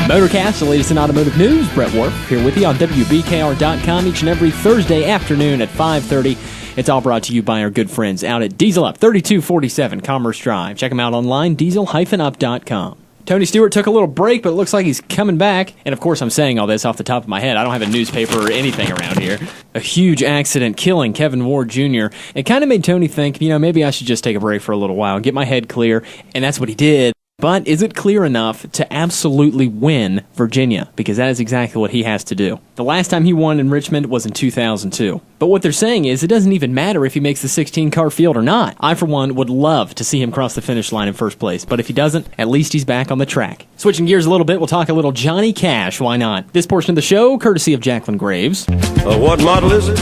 MotorCast, the latest in automotive news. Brett Warf here with you on WBKR.com each and every Thursday afternoon at 5:30. It's all brought to you by our good friends out at Diesel Up, 3247 Commerce Drive. Check them out online, diesel-up.com. Tony Stewart took a little break, but it looks like he's coming back. And of course, I'm saying all this off the top of my head. I don't have a newspaper or anything around here. A huge accident killing Kevin Ward Jr. It kind of made Tony think, maybe I should just take a break for a little while, get my head clear. And that's what he did. But is it clear enough to absolutely win Virginia? Because that is exactly what he has to do. The last time he won in Richmond was in 2002. But what they're saying is it doesn't even matter if he makes the 16-car field or not. I, for one, would love to see him cross the finish line in first place. But if he doesn't, at least he's back on the track. Switching gears a little bit, we'll talk a little Johnny Cash. Why not? This portion of the show, courtesy of Jacqueline Graves. What model is it?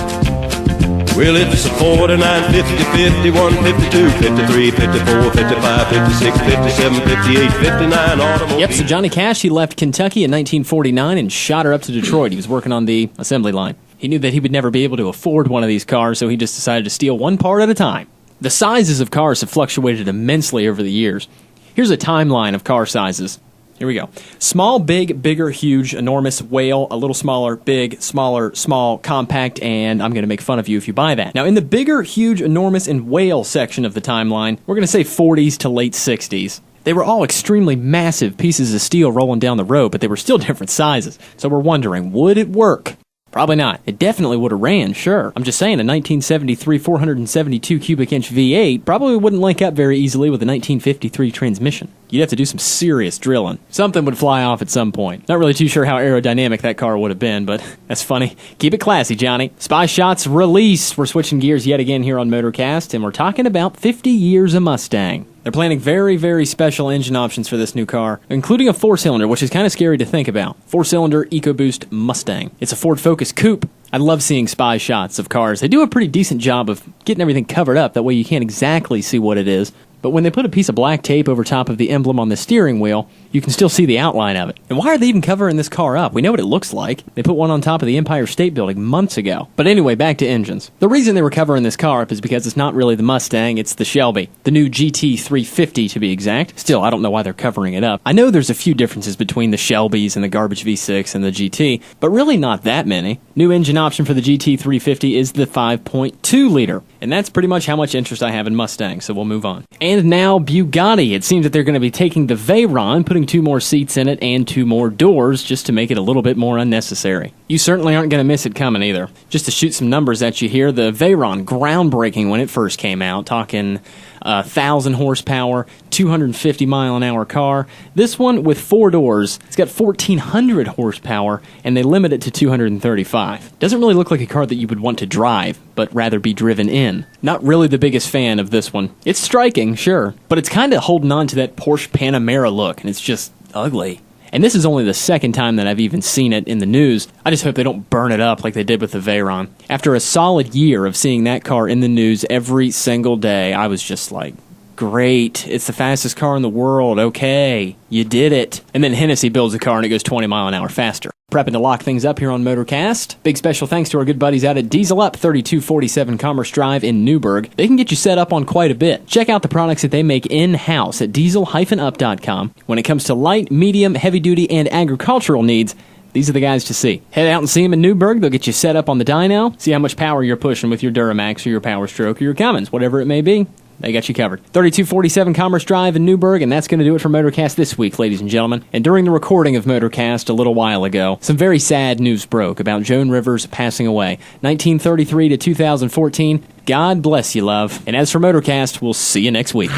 Well, it's a 49, 50, 51, 52, 53, 54, 55, 56, 57, 58, 59 automobile. Yep, so Johnny Cash, he left Kentucky in 1949 and shot her up to Detroit. He was working on the assembly line. He knew that he would never be able to afford one of these cars, so he just decided to steal one part at a time. The sizes of cars have fluctuated immensely over the years. Here's a timeline of car sizes. Here we go. Small, big, bigger, huge, enormous, whale, a little smaller, big, smaller, small, compact, and I'm going to make fun of you if you buy that. Now, in the bigger, huge, enormous, and whale section of the timeline, we're going to say 40s to late 60s. They were all extremely massive pieces of steel rolling down the road, but they were still different sizes. So we're wondering, would it work? Probably not. It definitely would have ran, sure. I'm just saying, a 1973 472 cubic inch V8 probably wouldn't link up very easily with a 1953 transmission. You'd have to do some serious drilling. Something would fly off at some point. Not really too sure how aerodynamic that car would have been, but that's funny. Keep it classy, Johnny. Spy Shots release. We're switching gears yet again here on MotorCast, and we're talking about 50 years of Mustang. They're planning very, very special engine options for this new car, including a 4-cylinder, which is kind of scary to think about. 4-cylinder EcoBoost Mustang. It's a Ford Focus Coupe. I love seeing spy shots of cars. They do a pretty decent job of getting everything covered up. That way you can't exactly see what it is. But when they put a piece of black tape over top of the emblem on the steering wheel, you can still see the outline of it. And why are they even covering this car up? We know what it looks like. They put one on top of the Empire State Building months ago. But anyway, back to engines. The reason they were covering this car up is because it's not really the Mustang, it's the Shelby. The new GT350 to be exact. Still, I don't know why they're covering it up. I know there's a few differences between the Shelbys and the garbage V6 and the GT, but really not that many. New engine option for the GT350 is the 5.2 liter. And that's pretty much how much interest I have in Mustangs, so we'll move on. And now Bugatti. It seems that they're going to be taking the Veyron, putting 2 more seats in it and 2 more doors just to make it a little bit more unnecessary. You certainly aren't going to miss it coming either. Just to shoot some numbers at you here, the Veyron, groundbreaking when it first came out, talking 1,000 horsepower, 250 mile an hour car. This one with 4 doors, it's got 1,400 horsepower, and they limit it to 235. Doesn't really look like a car that you would want to drive, but rather be driven in. Not really the biggest fan of this one. It's striking, sure, but it's kind of holding on to that Porsche Panamera look, and it's just ugly. And this is only the second time that I've even seen it in the news. I just hope they don't burn it up like they did with the Veyron. After a solid year of seeing that car in the news every single day, I was just like, great, it's the fastest car in the world, okay, you did it. And then Hennessy builds a car and it goes 20 mile an hour faster. Prepping to lock things up here on MotorCast. Big special thanks to our good buddies out at Diesel Up, 3247 Commerce Drive in Newburgh. They can get you set up on quite a bit. Check out the products that they make in-house at diesel-up.com. When it comes to light, medium, heavy-duty, and agricultural needs, these are the guys to see. Head out and see them in Newburgh. They'll get you set up on the dyno, see how much power you're pushing with your Duramax or your Power Stroke or your Cummins, whatever it may be. They got you covered. 3247 Commerce Drive in Newburgh, and that's going to do it for MotorCast this week, ladies and gentlemen. And during the recording of MotorCast a little while ago, some very sad news broke about Joan Rivers passing away. 1933 to 2014. God bless you, love. And as for MotorCast, we'll see you next week.